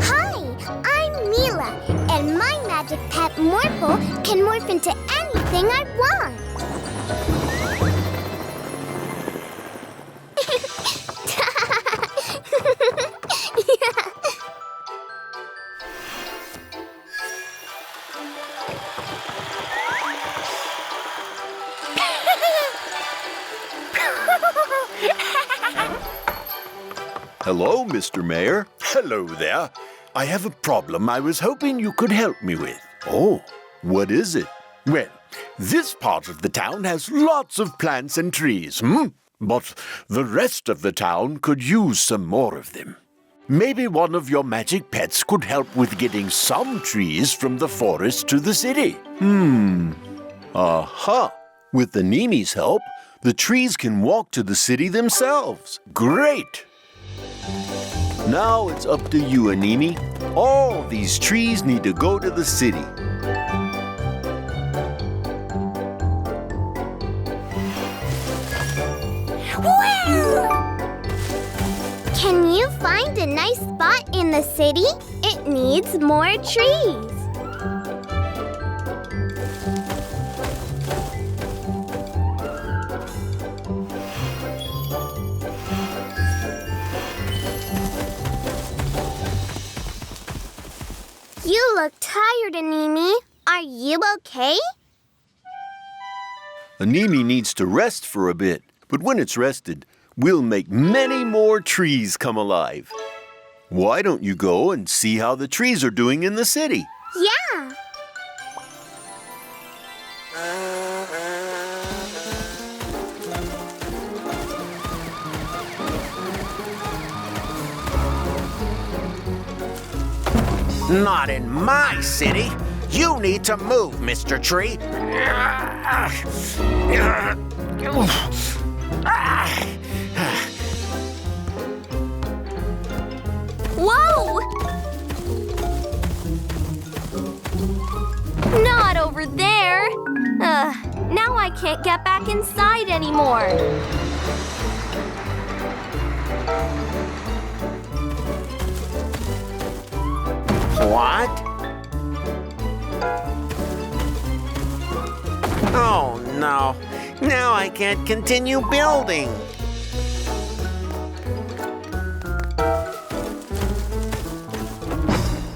Hi, I'm Mila, and my Magic Pet Morphle can morph into anything I want. Hello, Mr. Mayor. Hello there. I have a problem I was hoping you could help me with. Oh, what is it? Well, this part of the town has lots of plants and trees, But the rest of the town could use some more of them. Maybe one of your magic pets could help with getting some trees from the forest to the city. Aha! With the Nimi's help, the trees can walk to the city themselves. Great! Now it's up to you, Animi. All these trees need to go to the city. Can you find a nice spot in the city? It needs more trees. You look tired, Animi. Are you okay? Animi needs to rest for a bit, but when it's rested, we'll make many more trees come alive. Why don't you go and see how the trees are doing in the city? Yeah. Not in my city. You need to move, Mr. Tree. Whoa! Not over there. Now I can't get back inside anymore. What? Oh, no. Now I can't continue building.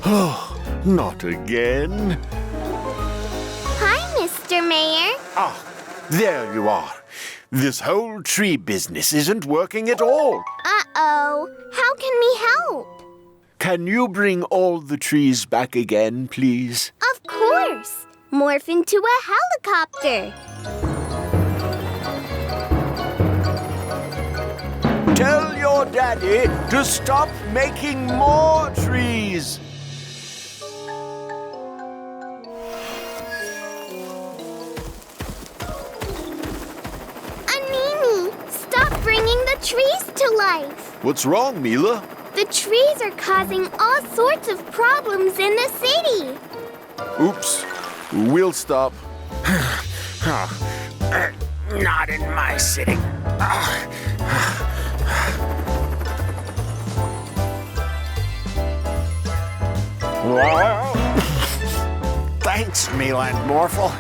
Oh, not again. Hi, Mr. Mayor. Ah, there you are. This whole tree business isn't working at all. Uh-oh. How can we help? Can you bring all the trees back again, please? Of course. Morph into a helicopter. Tell your daddy to stop making more trees. Animi, stop bringing the trees to life. What's wrong, Mila? The trees are causing all sorts of problems in the city. Oops. We'll stop. Not in my city. Thanks, Mila and Morphle.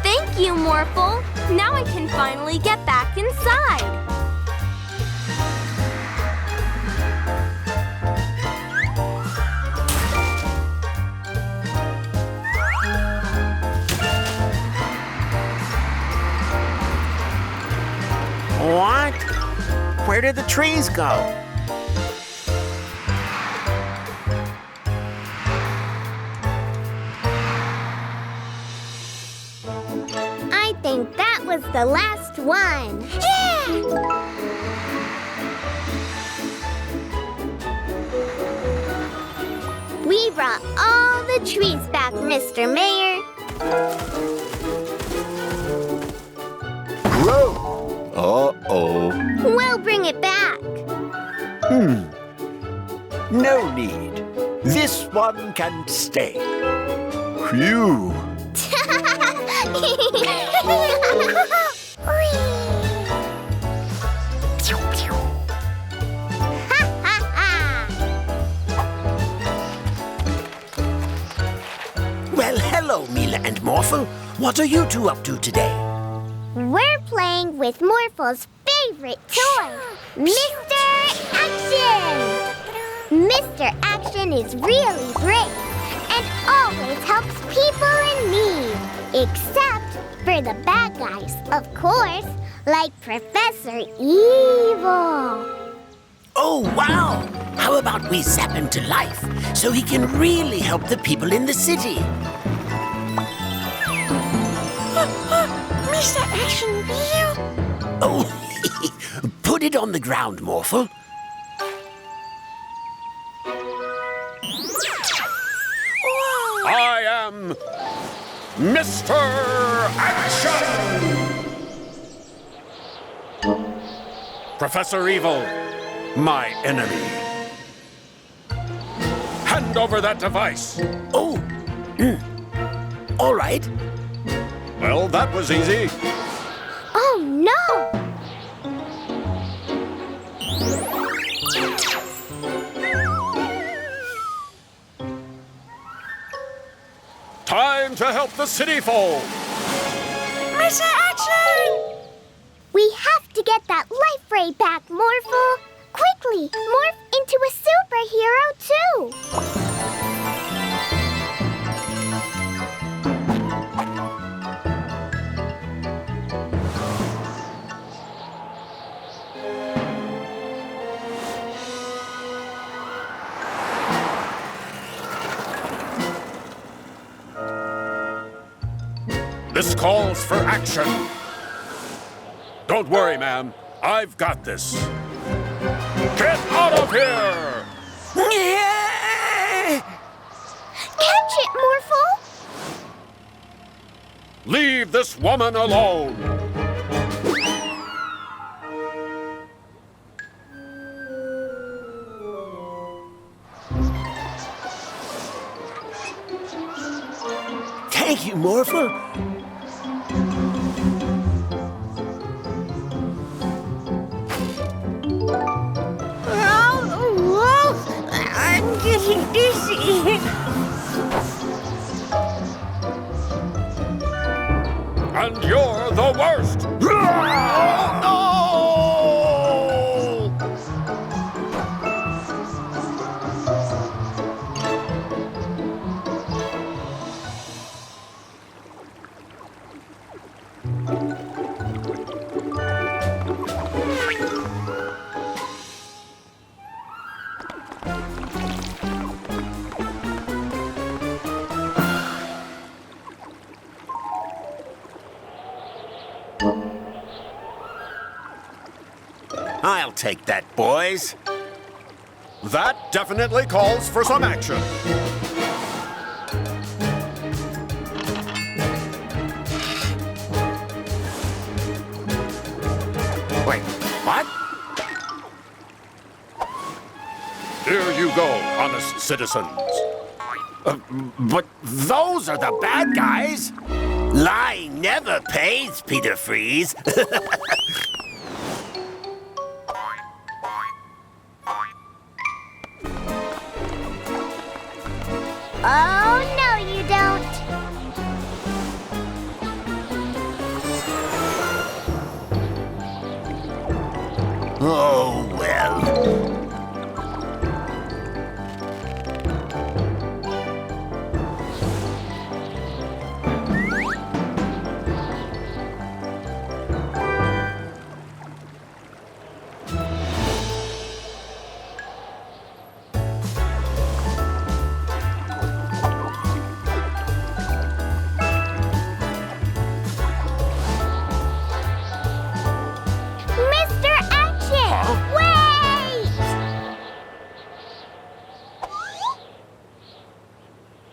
Thank you, Morphle. Now I can finally get back inside. What? Where did the trees go? I think that was the last one. Yeah! We brought all the trees back, Mr. Mayor. Grow. Uh-oh. We'll bring it back. No need. This one can stay. Phew. Morphle. What are you two up to today? We're playing with Morphle's favorite toy, Mr. Action! Mr. Action is really brave and always helps people in need. Except for the bad guys, of course, like Professor Evil. Oh, wow! How about we zap him to life so he can really help the people in the city? Mr. Action Wheel? Oh, put it on the ground, Morphle. I am Mr. Action! Professor Evil, my enemy. Hand over that device. Oh, all right. Well, that was easy. Oh, no! Time to help the city fold. Mr. Action! We have to get that life ray back, Morphle. Quickly, morph into a superhero, too. This calls for action. Don't worry, ma'am. I've got this. Get out of here! Catch it, Morphle! Leave this woman alone. Thank you, Morphle. I'm getting dizzy. And you're the worst. Oh, no! I'll take that, boys. That definitely calls for some action. Wait, what? Here you go, honest citizens. But those are the bad guys. Lying never pays, Peter Freeze. Oh, no, you don't. Oh, well. Mr. Action! Wait!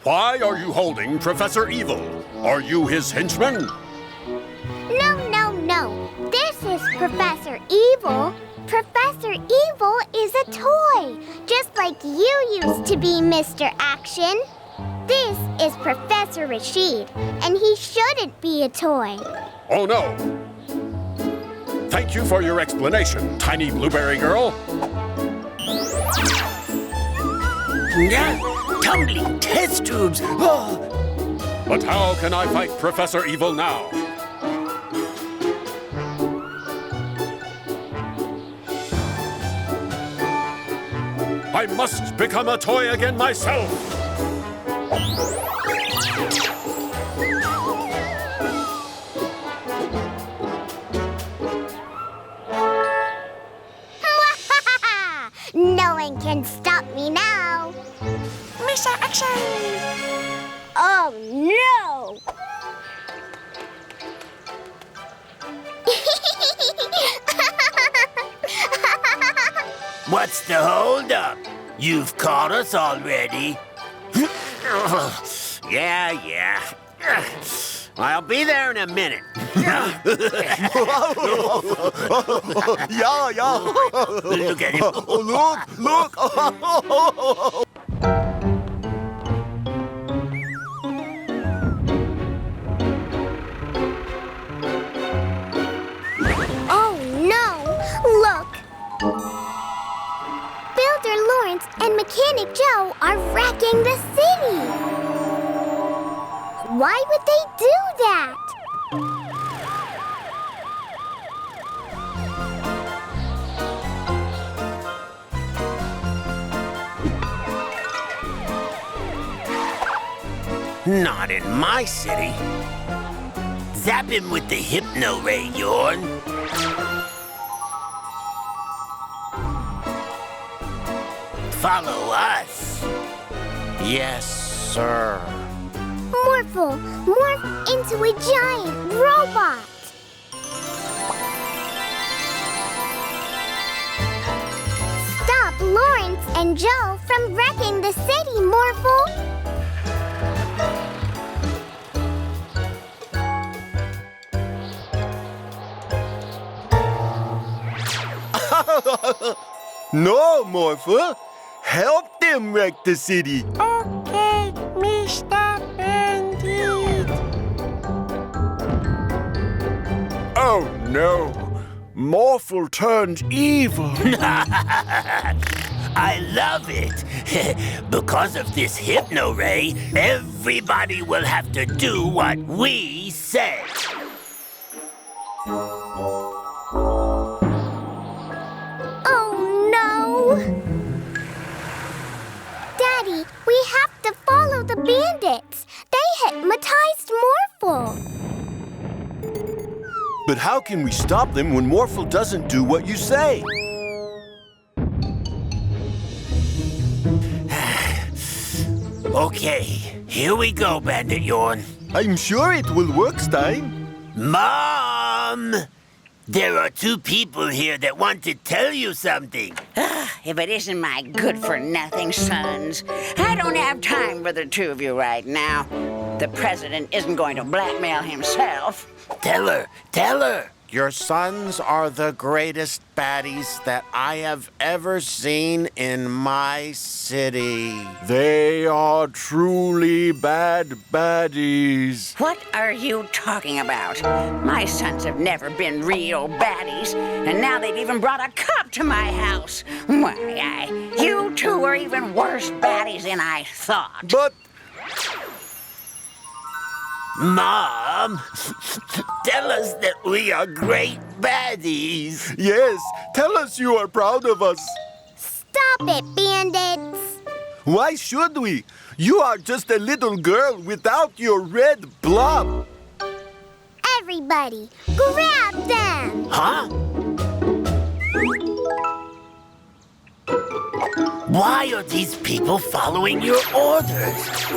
Why are you holding Professor Evil? Are you his henchman? No, no, no. This is Professor Evil. Professor Evil is a toy, just like you used to be, Mr. Action. This is Professor Rashid, and he shouldn't be a toy. Oh, no. Thank you for your explanation, tiny blueberry girl. Yeah, tumbling test tubes. Oh. But how can I fight Professor Evil now? I must become a toy again myself! No one can stop me now. Mr. Action! Oh, no! What's the holdup? You've caught us already. Yeah. I'll be there in a minute. Yeah. Look at him. Look. Oh, no! Look! Builder Lawrence and Mechanic Joe are wrecking the city! Why would they do that? Not in my city. Zap him with the Hypno Ray, Yorn. Follow us. Yes, sir. Morphle, morph into a giant robot! Stop Lawrence and Joe from wrecking the city, Morphle! No, Morphle. Help them wreck the city. Okay, Mr. Bandit. Oh no! Morphle turned evil. I love it. Because of this Hypno Ray, everybody will have to do what we say. Oh, no! Daddy, we have to follow the bandits. They hypnotized Morphle. But how can we stop them when Morphle doesn't do what you say? Okay, here we go, Bandit Yorn. I'm sure it will work, Stein. Mom! There are two people here that want to tell you something. If it isn't my good-for-nothing sons, I don't have time for the two of you right now. The president isn't going to blackmail himself. Tell her. Your sons are the greatest baddies that I have ever seen in my city. They are truly bad baddies. What are you talking about? My sons have never been real baddies, and now they've even brought a cop to my house. Why, you two are even worse baddies than I thought. But Mom, tell us that we are great baddies. yes, tell us you are proud of us. Stop it, bandits! Why should we? You are just a little girl without your red blob. Everybody, grab them! Huh? Why are these people following your orders?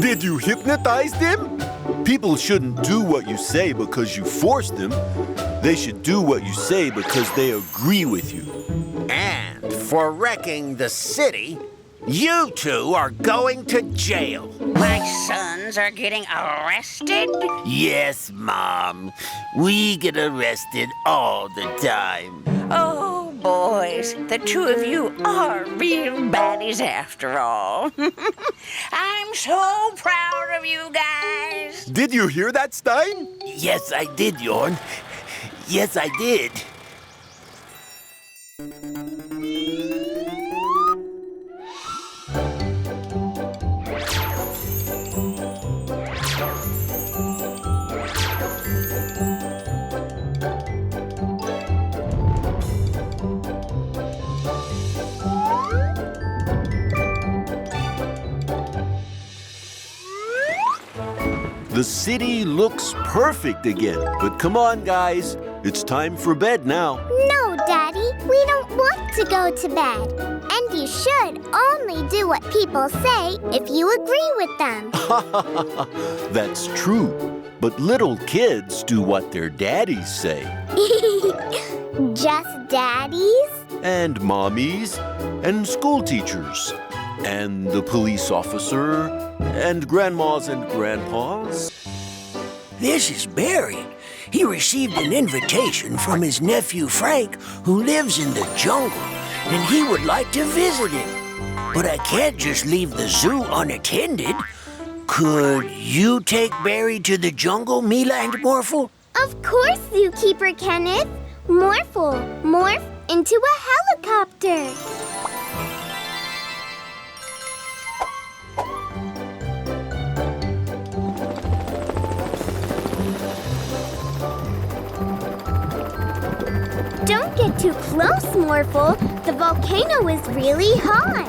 Did you hypnotize them? People shouldn't do what you say because you force them. They should do what you say because they agree with you. And for wrecking the city, you two are going to jail. My sons are getting arrested? Yes, Mom. We get arrested all the time. Oh, boys, the two of you are real baddies after all. I'm so proud of you guys. Did you hear that, Stein? Yes, I did, Yorn. Yes, I did. The city looks perfect again. But come on, guys. It's time for bed now. No, Daddy, we don't want to go to bed. And you should only do what people say if you agree with them. That's true. But little kids do what their daddies say. Just daddies? And mommies, and school teachers, and the police officer, and grandmas and grandpas. This is Barry. He received an invitation from his nephew Frank, who lives in the jungle, and he would like to visit him. But I can't just leave the zoo unattended. Could you take Barry to the jungle, Mila and Morphle? Of course, Zookeeper Kenneth. Morphle, morph into a helicopter. Don't get too close, Morphle. The volcano is really hot.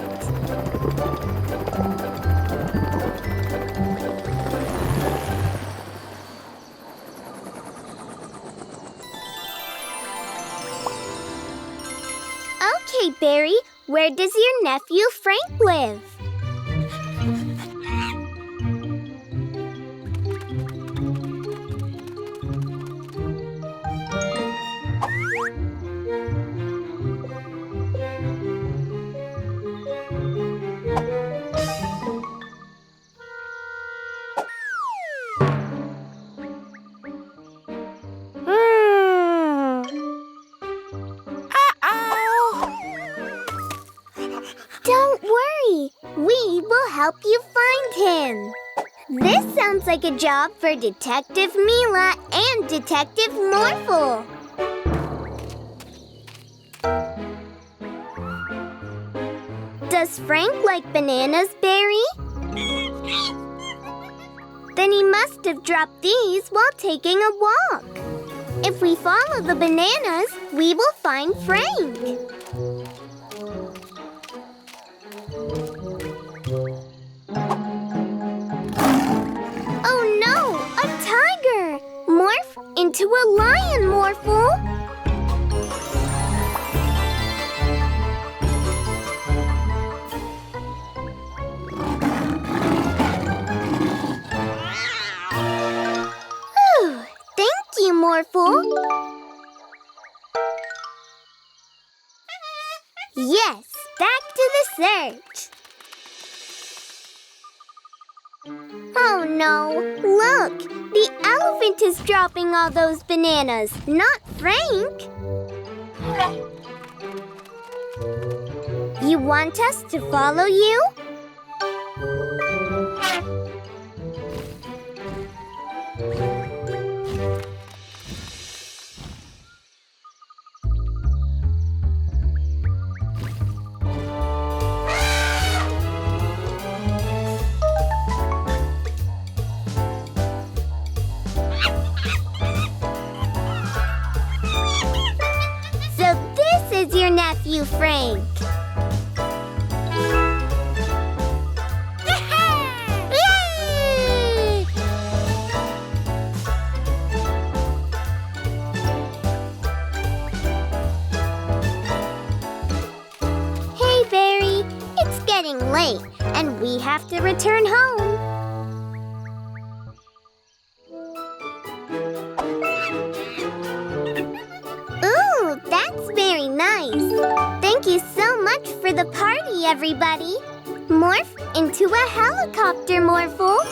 Okay, Barry, where does your nephew Frank live? Don't worry, we will help you find him. This sounds like a job for Detective Mila and Detective Morphle. Does Frank like bananas, Barry? Then he must have dropped these while taking a walk. If we follow the bananas, we will find Frank. Oh no, a tiger! Morph into a lion, Morphle. Thank you, Morphle. Yes, back to the search. Oh no, look! The elephant is dropping all those bananas, not Frank. You want us to follow you? So this is your nephew, Frank. Yay! Hey, Barry, it's getting late, and we have to return home. Ooh, that's very nice. Thank you so much for the party, everybody. Morph into a helicopter, Morphle.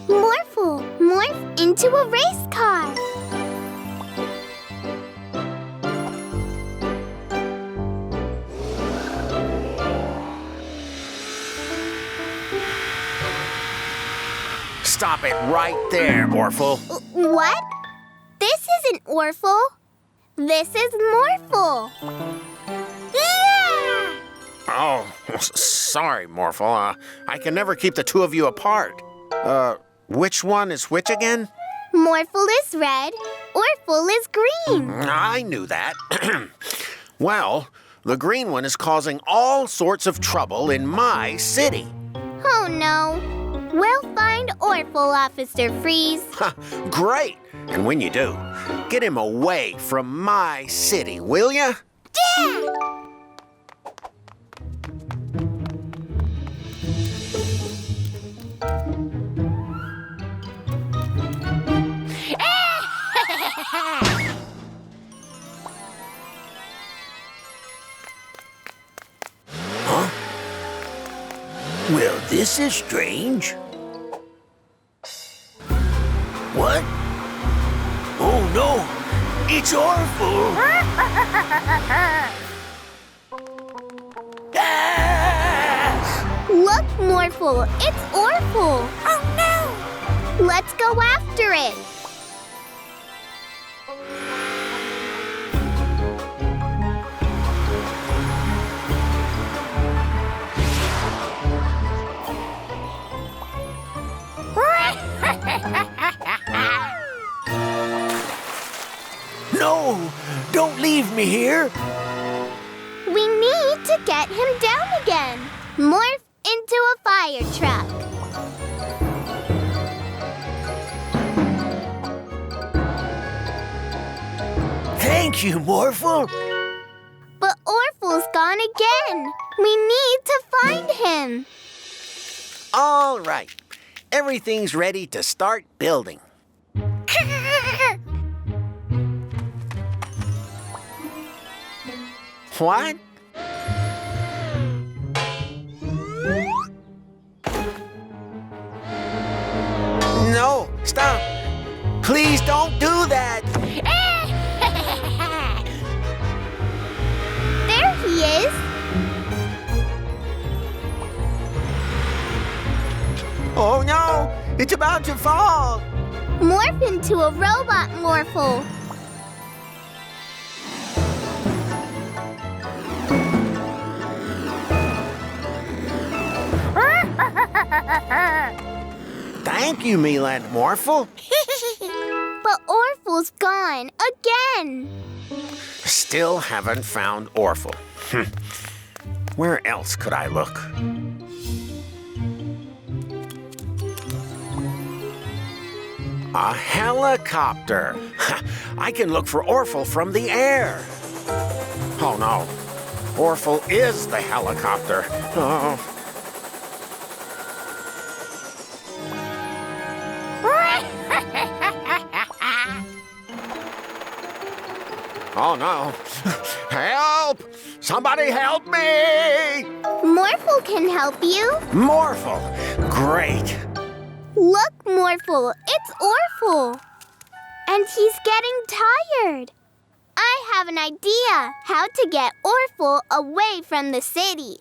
Morphle, morph into a race car. Stop it right there, Orphle. What? This isn't Orphle. This is Morphle. Yeah! Oh, sorry, Morphle. I can never keep the two of you apart. Which one is which again? Morphle is red, Orphle is green. I knew that. Well, The green one is causing all sorts of trouble in my city. Oh no. We'll find Orphle, Officer Freeze. Great! And when you do, get him away from my city, will ya? Yeah! Well, this is strange. What? Oh no, it's Orphle! Ah! Look, Morphle, it's Orphle. Oh no! Let's go after it. No, don't leave me here. We need to get him down again. Morph into a fire truck. Thank you, Morphle. But Orphle's gone again. We need to find him. All right. Everything's ready to start building. What? No, stop. Please don't do that. There he is. Oh no, it's about to fall. Morph into a robot Morphle. Thank you, Mila and Morphle. But Orphle's gone again. Still haven't found Orphle. Where else could I look? A helicopter. I can look for Orphle from the air. Oh no, Orphle is the helicopter. Oh. Oh no! Help! Somebody help me! Morphle can help you. Morphle! Great! Look, Morphle, it's Orphle. And he's getting tired. I have an idea how to get Orphle away from the city.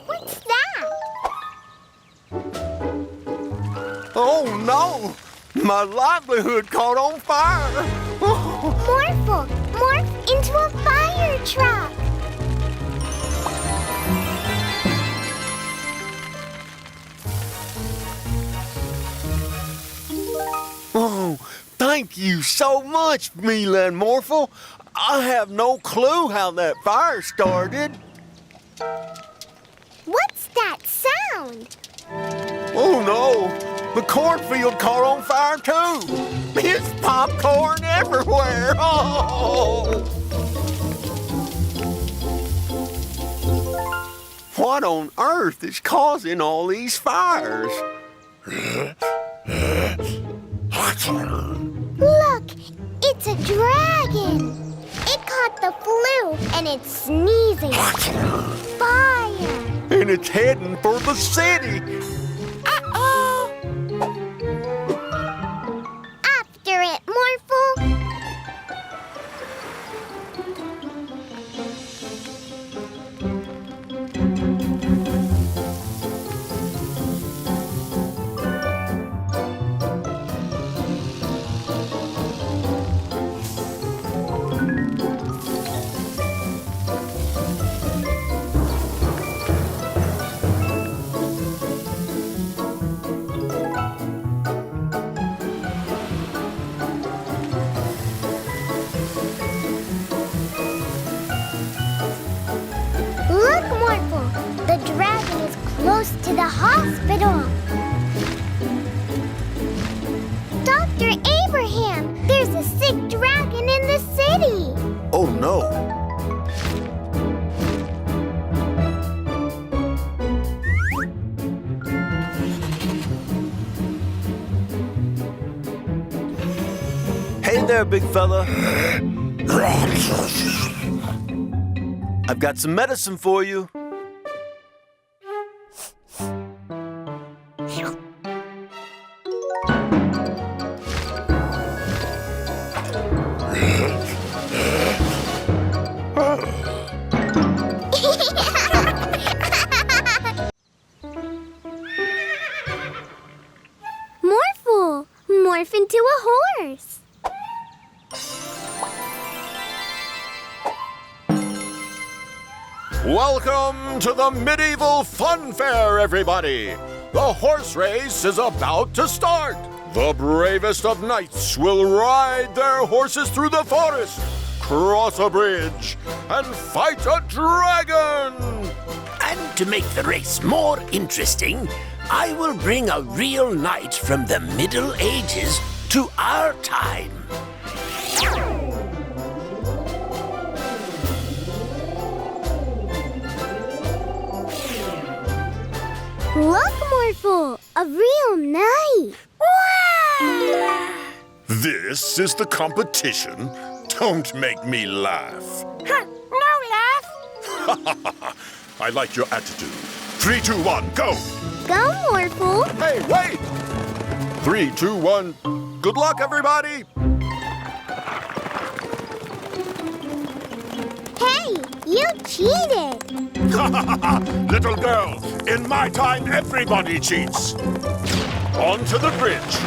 What's that? Oh no! My livelihood caught on fire! Morphle, morph into a fire truck. Oh, thank you so much, Mila and Morphle. I have no clue how that fire started. What's that sound? Oh no, the cornfield caught on fire too. It's popcorn everywhere. Oh! What on earth is causing all these fires? Look, it's a dragon. It caught the flu and it's sneezing. Fire. And it's heading for the city. After it, Morphle. hospital. Dr. Abraham, there's a sick dragon in the city. Oh no! Hey there, big fella. I've got some medicine for you. Morphle, morph into a horse. Welcome to the medieval fun fair, everybody! The horse race is about to start! The bravest of knights will ride their horses through the forest, cross a bridge, and fight a dragon! And to make the race more interesting, I will bring a real knight from the Middle Ages to our time. Look, Morphle, a real knight. This is the competition. Don't make me laugh. No laugh. I like your attitude. 3, 2, 1, go! Go, Morphle. Hey, wait! 3, 2, 1. Good luck, everybody! Hey, you cheated. Little girl, in my time, everybody cheats. On to the bridge.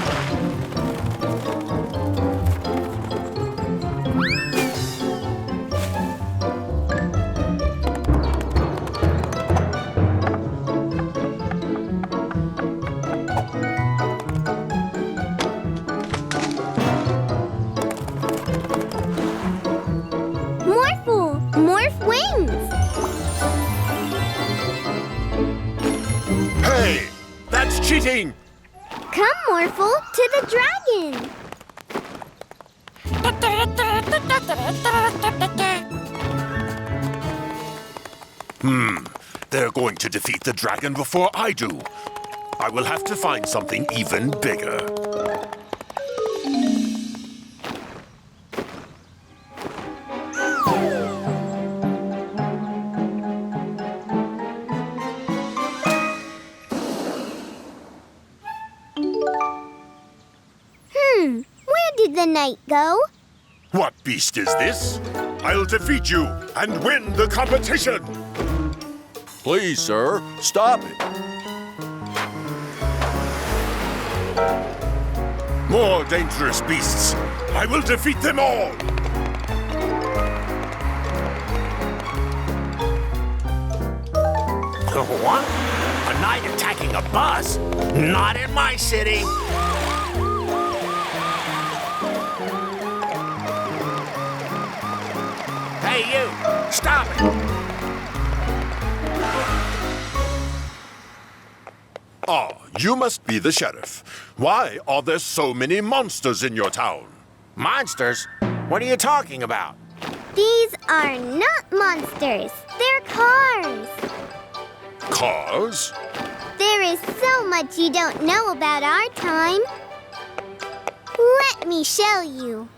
Morphle, morph wings. Hey, that's cheating! Come, Morphle, to the dragon. They're going to defeat the dragon before I do. I will have to find something even bigger. Where did the knight go? What beast is this? I'll defeat you and win the competition! Please, sir, stop it. More dangerous beasts. I will defeat them all! What? A knight attacking a bus? Not in my city! Hey, you! Stop it! Ah, you must be the sheriff. Why are there so many monsters in your town? Monsters? What are you talking about? These are not monsters. They're cars. Cars? There is so much you don't know about our time. Let me show you.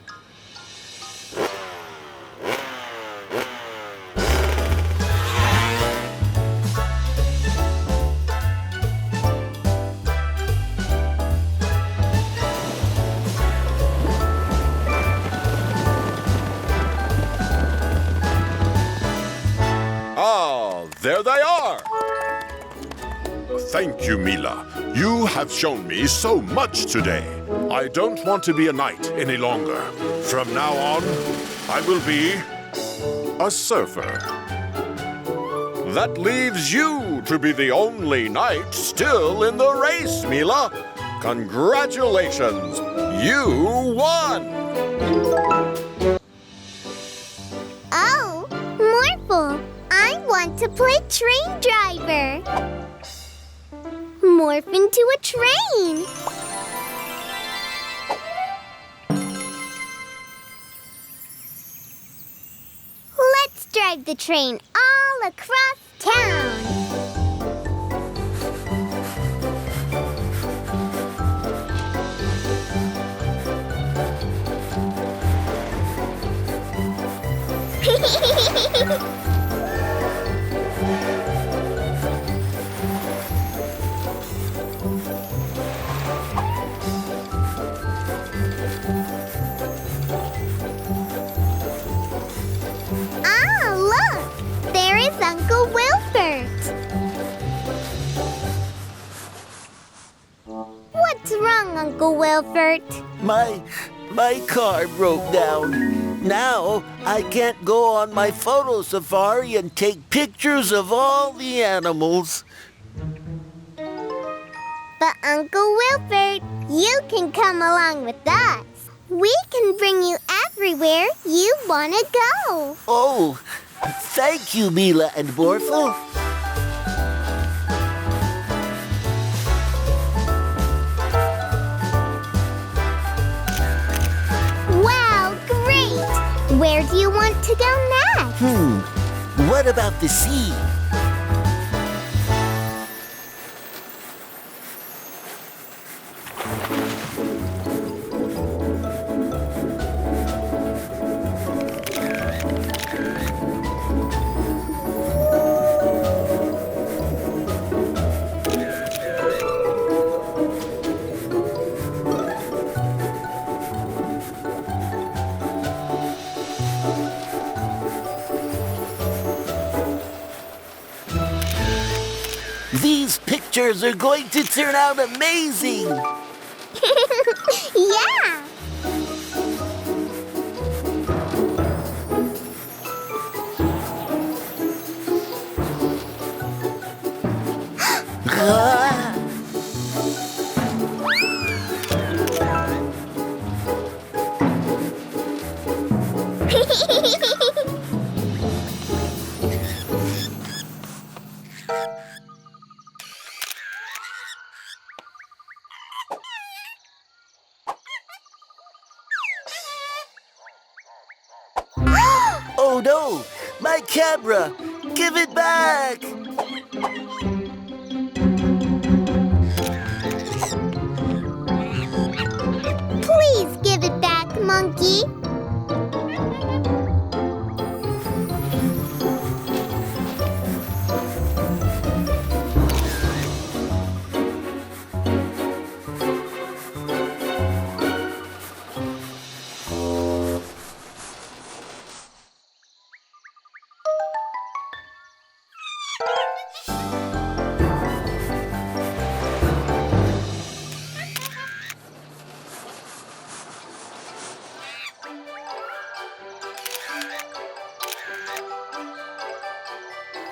Ah, there they are! Thank you, Mila. You have shown me so much today. I don't want to be a knight any longer. From now on, I will be a surfer. That leaves you to be the only knight still in the race, Mila. Congratulations! You won! Oh, Morphle, I want to play train driver. morph into a train. Let's drive the train all across town. Ah, look! There is Uncle Wilford. What's wrong, Uncle Wilford? My car broke down. Now I can't go on my photo safari and take pictures of all the animals. But Uncle Wilford, you can come along with us. We can bring you everywhere you want to go. Oh, thank you, Mila and Morphle. Wow, great! Where do you want to go next? What about the sea? These pictures are going to turn out amazing! Yeah! Ah! Oh no! My camera! Give it back! Please give it back, monkey.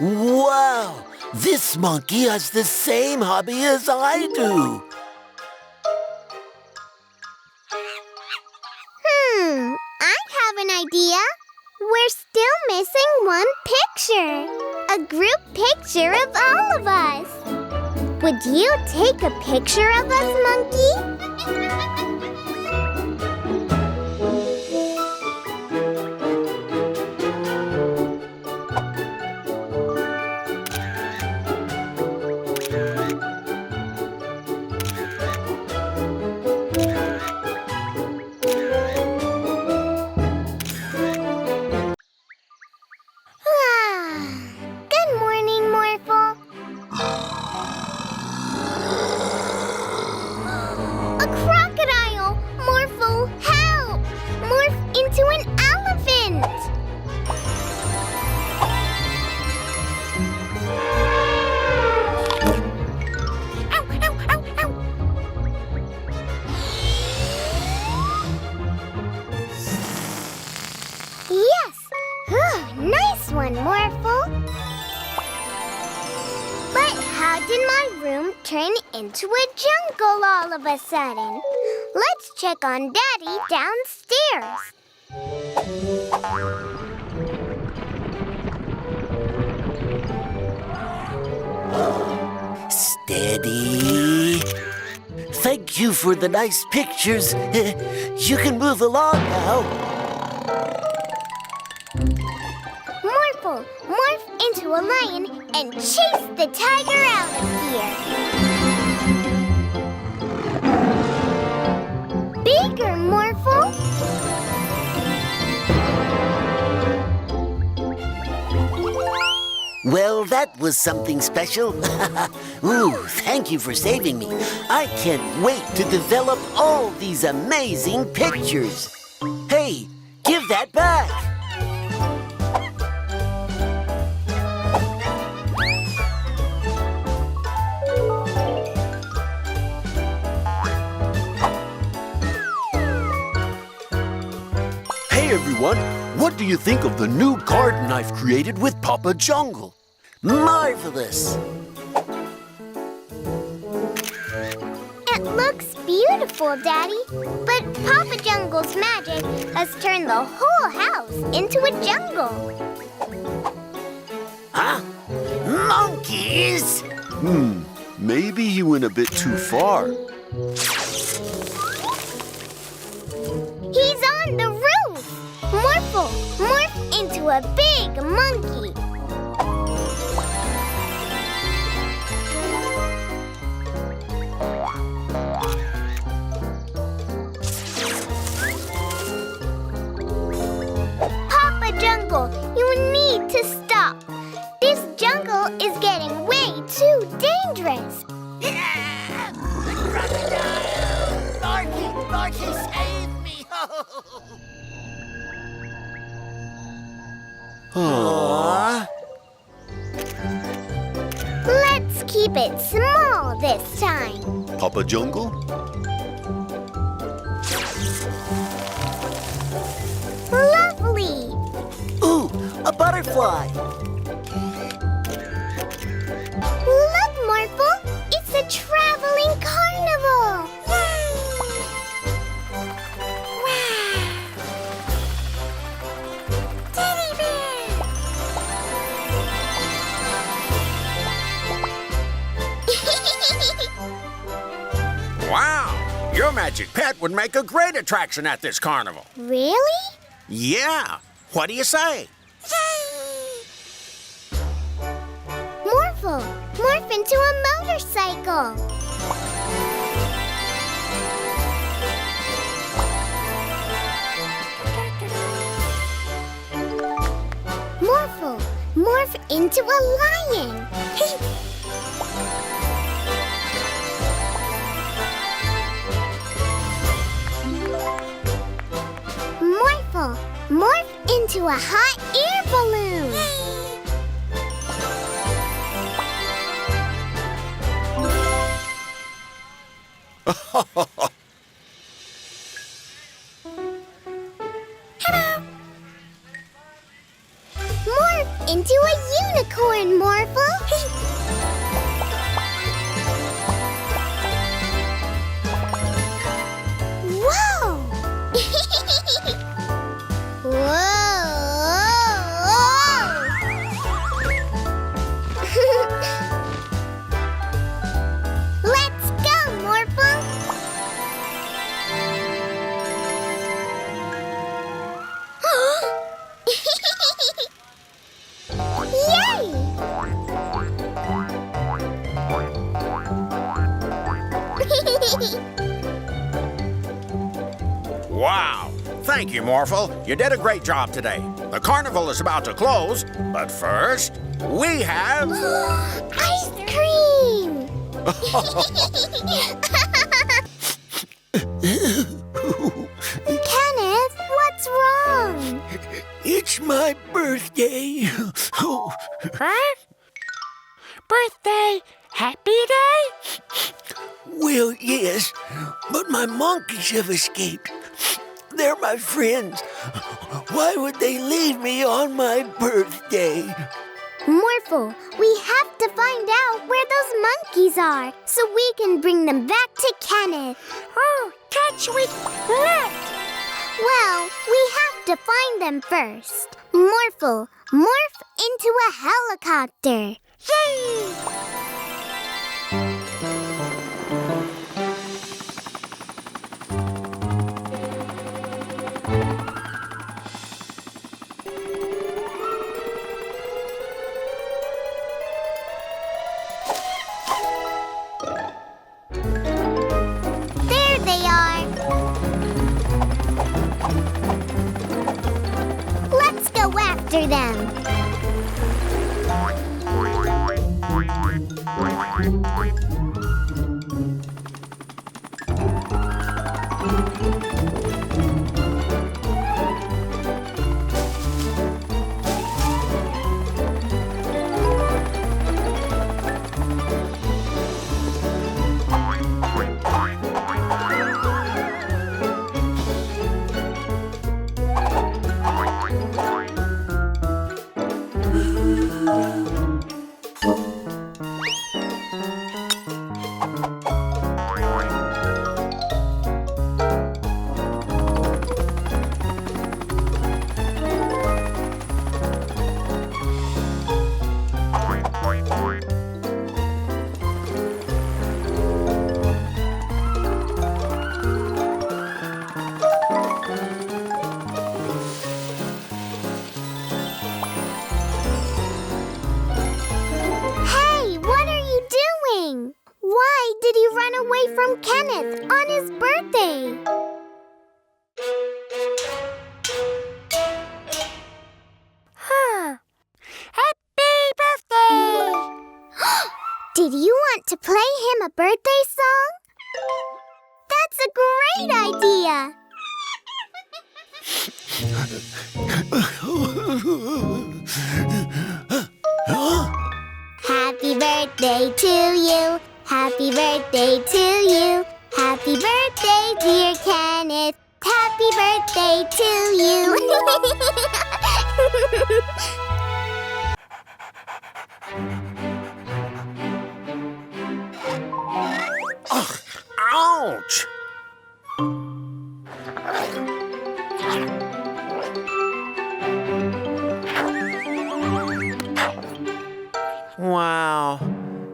Wow! This monkey has the same hobby as I do. I have an idea. We're still missing one picture. A group picture of all of us. Would you take a picture of us, monkey? Good morning, Morphle. A crocodile! Morphle, help! Morph into an elephant! Ow, ow, ow, ow! Yes! Nice one, Morphle. But how did my room turn into a jungle all of a sudden? Let's check on Daddy downstairs. Steady. Thank you for the nice pictures. You can move along now. Morphle, morph into a lion and chase the tiger out of here. Bigger, Morphle. Well, that was something special. Ooh, thank you for saving me. I can't wait to develop all these amazing pictures. Hey, give that back. Hey everyone, what do you think of the new garden I've created with Papa Jungle? Marvelous. It looks beautiful, Daddy. But Papa Jungle's magic has turned the whole house into a jungle. Huh? Monkeys? Maybe he went a bit too far. He's on the roof. Morphle, morph into a big monkey. Papa Jungle, you need to stop. This jungle is getting way too dangerous. Larky, save me! Aww. Let's keep it small this time. Papa Jungle? Lovely. Ooh, a butterfly. Look, Morphle. It's a traveling carnival. Teddy bear. Wow! Your Magic Pet would make a great attraction at this carnival. Really? Yeah. What do you say? Morphle, morph into a motorcycle. Morphle, morph into a lion. Morphle, morph into a hot air balloon. Morph into a unicorn, Morphle. Whoa! Let's go, Morphle. Yay! Wow! Thank you, Morphle. You did a great job today. The carnival is about to close, but first, we have... Ice cream! Kenneth, what's wrong? It's my birthday. Huh? Birthday? Happy day? Well, yes, but my monkeys have escaped. They're my friends. Why would they leave me on my birthday? Morphle, we have to find out where those monkeys are so we can bring them back to Kenneth. Oh, catch with net. Well, we have to find them first. Morphle, morph into a helicopter. Yay! after them. From Kenneth on his birthday. Happy birthday! Did you want to play him a birthday song? That's a great idea. Happy birthday to you. Happy birthday to you. Happy birthday, dear Kenneth. Happy birthday to you. Ugh, ouch! Wow,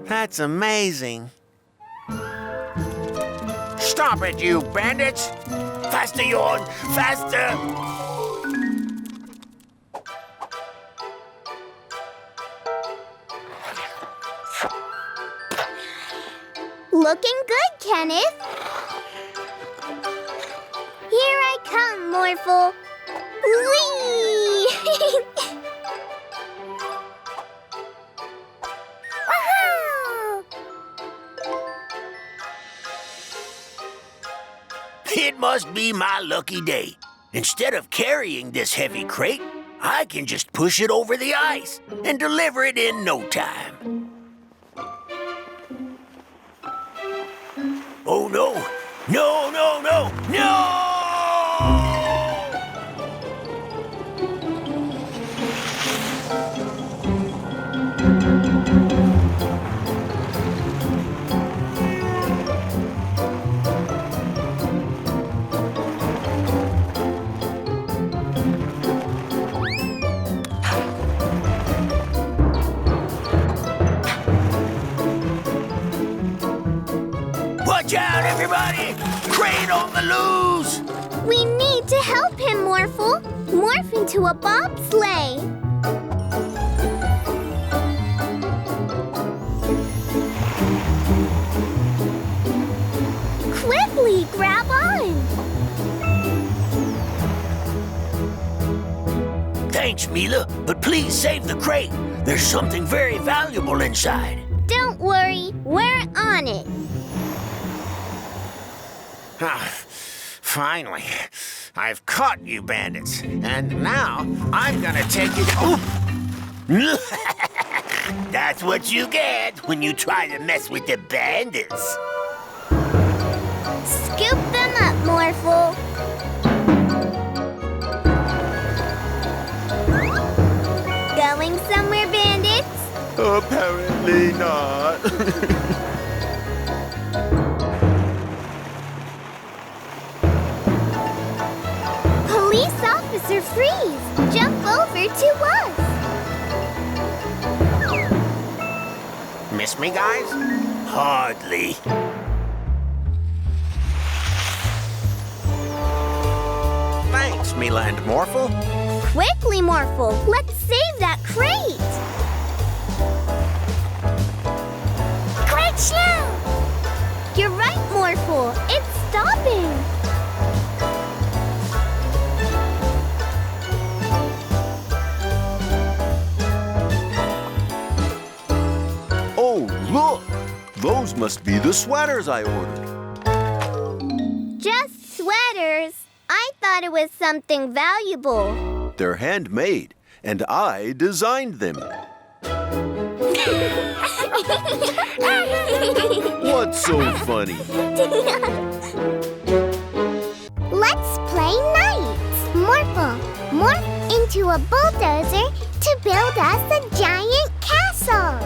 that's amazing. Stop it, you bandits! Faster, Yorn! Faster! Looking good, Kenneth. Here I come, Morphle. Whee! Woohoo! It must be my lucky day. Instead of carrying this heavy crate, I can just push it over the ice and deliver it in no time. Oh, no! No, no, no, no! Watch out, everybody! Crane on the loose! We need to help him, Morphle. Morph into a bobsleigh. Quickly, grab on. Thanks, Mila, but please save the crate. There's something very valuable inside. Don't worry, we're on it. Ah, finally, I've caught you bandits, and now I'm gonna take you to... That's what you get when you try to mess with the bandits. Scoop them up, Morphle. Going somewhere, bandits? Apparently not. Police officer Freeze, jump over to us. Miss me, guys? Hardly. Thanks, Mila and Morphle. Quickly, Morphle, let's save that crate. Quite slow! You're right, Morphle. It's stopping. Those must be the sweaters I ordered. Just sweaters? I thought it was something valuable. They're handmade, and I designed them. What's so funny? Let's play Knights. Morphle, morph into a bulldozer to build us a giant castle.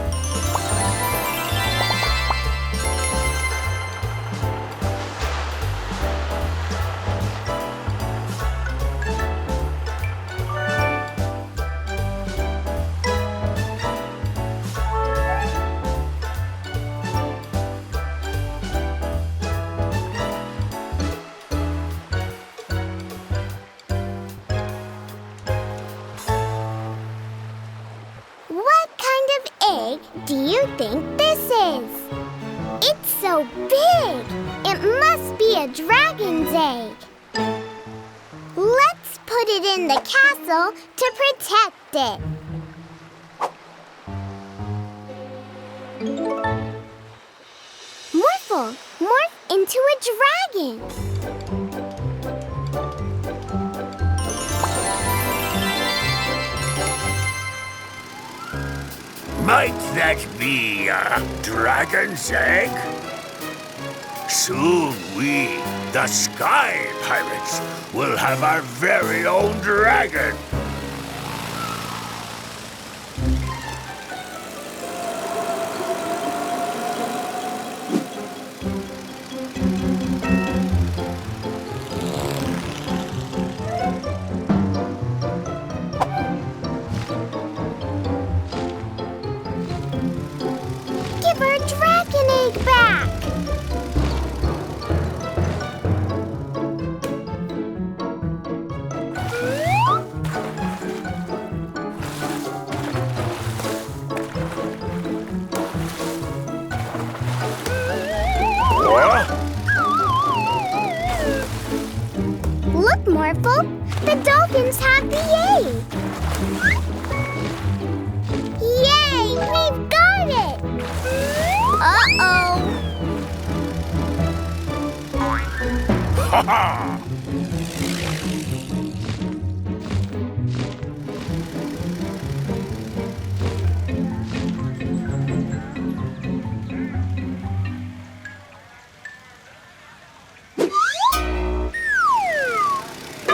Do you think this is? It's so big! It must be a dragon's egg. Let's put it in the castle to protect it. Morphle, morph into a dragon. Might that be a dragon's egg? Soon we, the Sky Pirates, will have our very own dragon. Give our dragon egg back! What? Look, Morphle! The dolphins have the egg! Yay! We've got it! Uh-oh! Ha ha!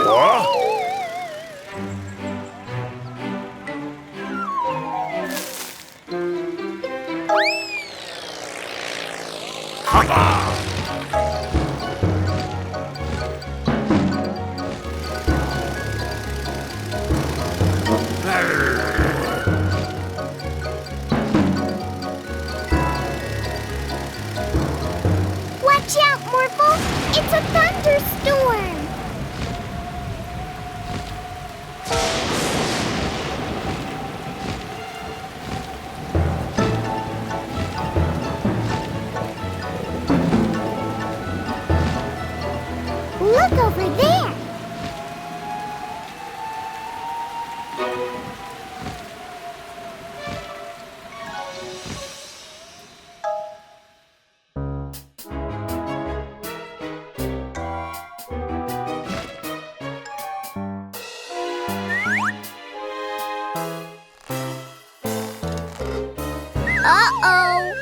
What? Ha ha! Watch out, Morphle! It's a thunderstorm! Look over there! Uh-oh!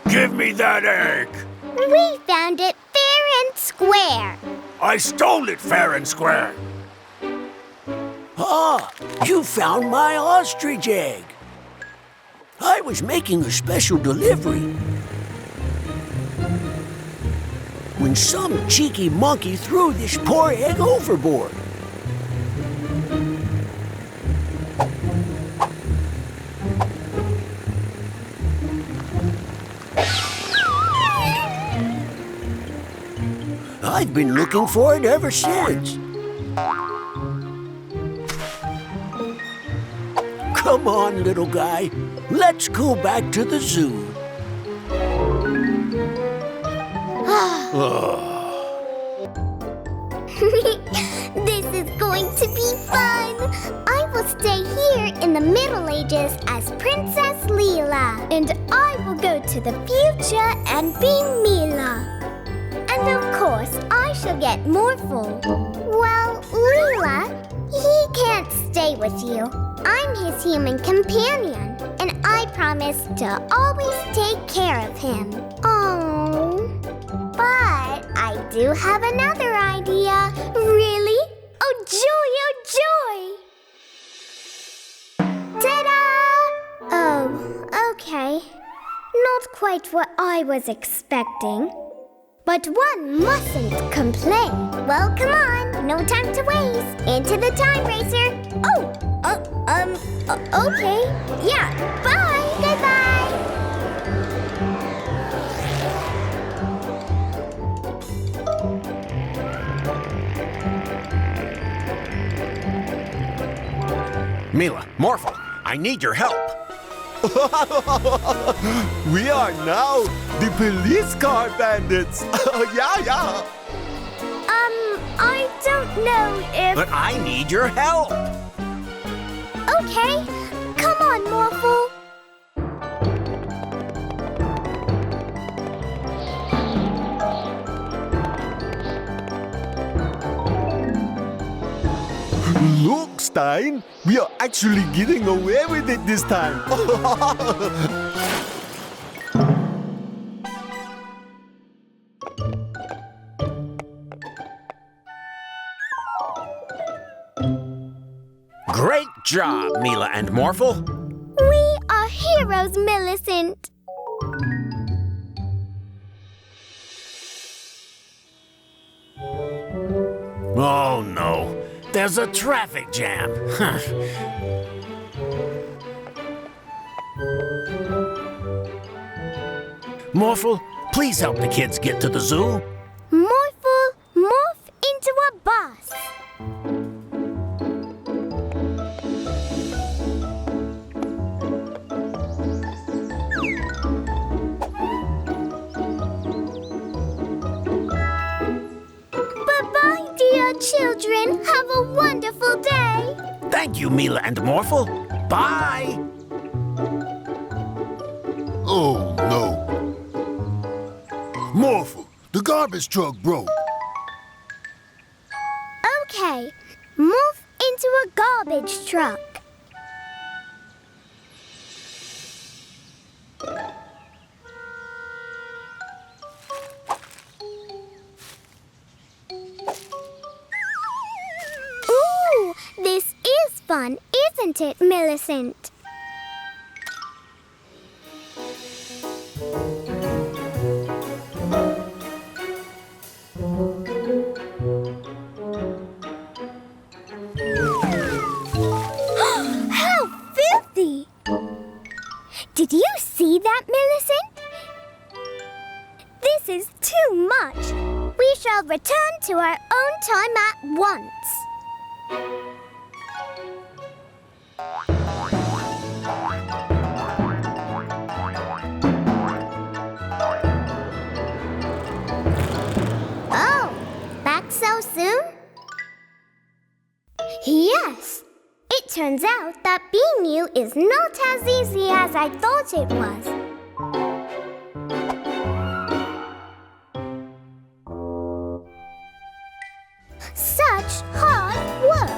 Give me that egg! We found it fair and square. I stole it fair and square. Ah, you found my ostrich egg. I was making a special delivery when some cheeky monkey threw this poor egg overboard. I've been looking for it ever since. Come on, little guy. Let's go back to the zoo. Ah, This is going to be fun. I will stay here in the Middle Ages as Princess Leela. And I will go to the future and be Mila. And of course, I shall get Morphle. Well, Leela, he can't stay with you. I'm his human companion, and I promise to always take care of him. Oh, but I do have another idea. Really? Oh, joy, oh, joy! Ta-da! Oh, okay. Not quite what I was expecting. But one mustn't complain. Well, come on. No time to waste. Into the time racer. Oh, okay. Yeah, bye. Goodbye. Mila, Morphle, I need your help. We are now the police car bandits. Yeah. I don't know if... But I need your help. Okay, come on, Morphle. Look, Stein, we are actually getting away with it this time. Great job, Mila and Morphle. We are heroes, Millicent. Oh, no. There's a traffic jam. Morphle, please help the kids get to the zoo. Morphle, morph into a bus. Bye-bye, dear children. Have a wonderful day. Thank you, Mila and Morphle. Bye. Oh, no. Morphle, the garbage truck broke. Okay, morph into a garbage truck. Ooh, this is fun, isn't it, Millicent? How filthy! Did you see that, Millicent? This is too much. We shall return to our own time at once. Oh, back so soon? Yes. It turns out that being you is not as easy as I thought it was. Such hard work.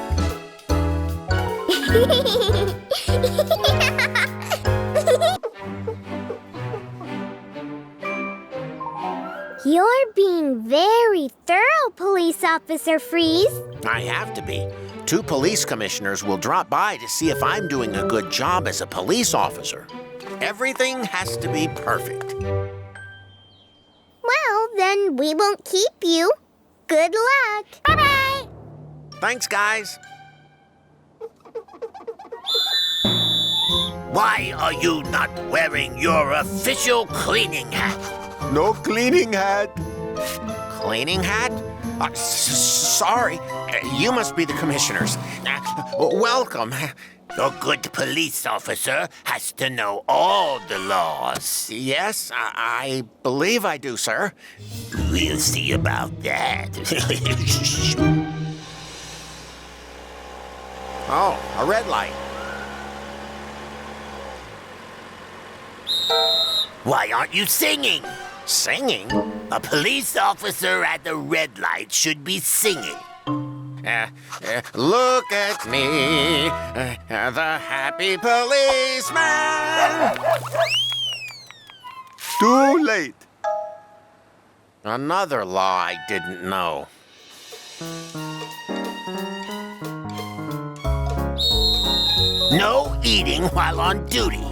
You're being very thorough, Police Officer Freeze. I have to be. 2 police commissioners will drop by to see if I'm doing a good job as a police officer. Everything has to be perfect. Well, then we won't keep you. Good luck. Bye-bye. Thanks, guys. Why are you not wearing your official cleaning hat? No cleaning hat. Cleaning hat? Sorry. You must be the commissioners. Welcome. A good police officer has to know all the laws. Yes, I believe I do, sir. We'll see about that. Oh, a red light. Why aren't you singing? Singing? A police officer at the red light should be singing. Look at me, the happy policeman. Too late. Another law I didn't know. No eating while on duty.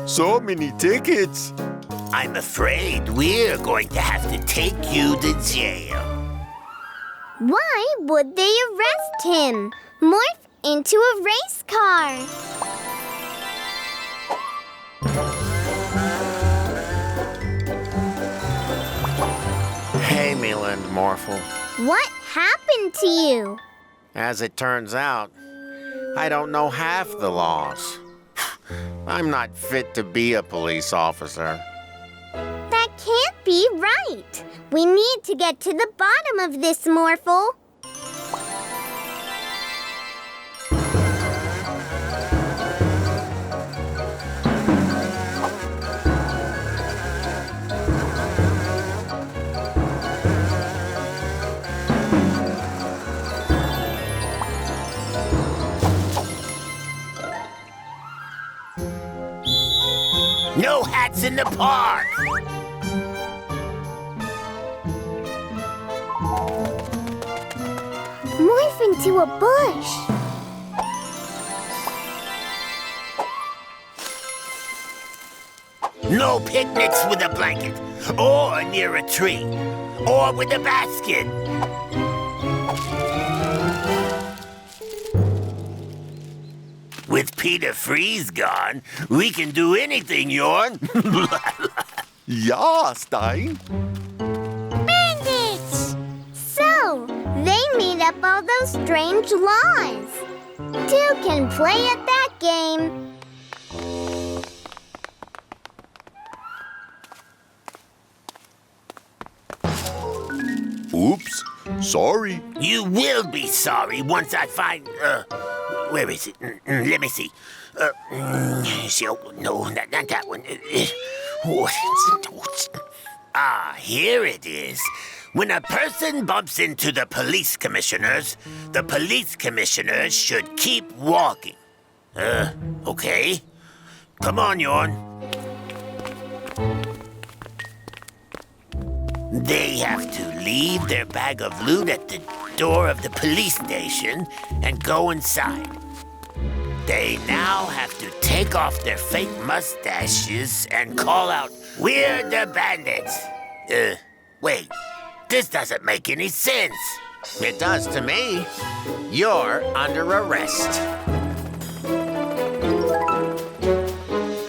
So many tickets. I'm afraid we're going to have to take you to jail. Why would they arrest him? Morph into a race car. Hey, Mila and Morphle. What happened to you? As it turns out, I don't know half the laws. I'm not fit to be a police officer. That can't be right. We need to get to the bottom of this, Morphle. No hats in the park! Morph into a bush. No picnics with a blanket, or near a tree, or with a basket. With Peter Freeze gone, we can do anything, Yorn. Ja, Stein. Bandits! So, they made up all those strange laws. Two can play at that game. Oops. Sorry. You will be sorry once I find, where is it? Let me see. No, not that one. Ah, here it is. When a person bumps into the police commissioners should keep walking. Okay. Come on, Yorn. They have to leave their bag of loot at the door of the police station and go inside. They now have to take off their fake mustaches and call out, "We're the bandits." Wait, this doesn't make any sense. It does to me. You're under arrest.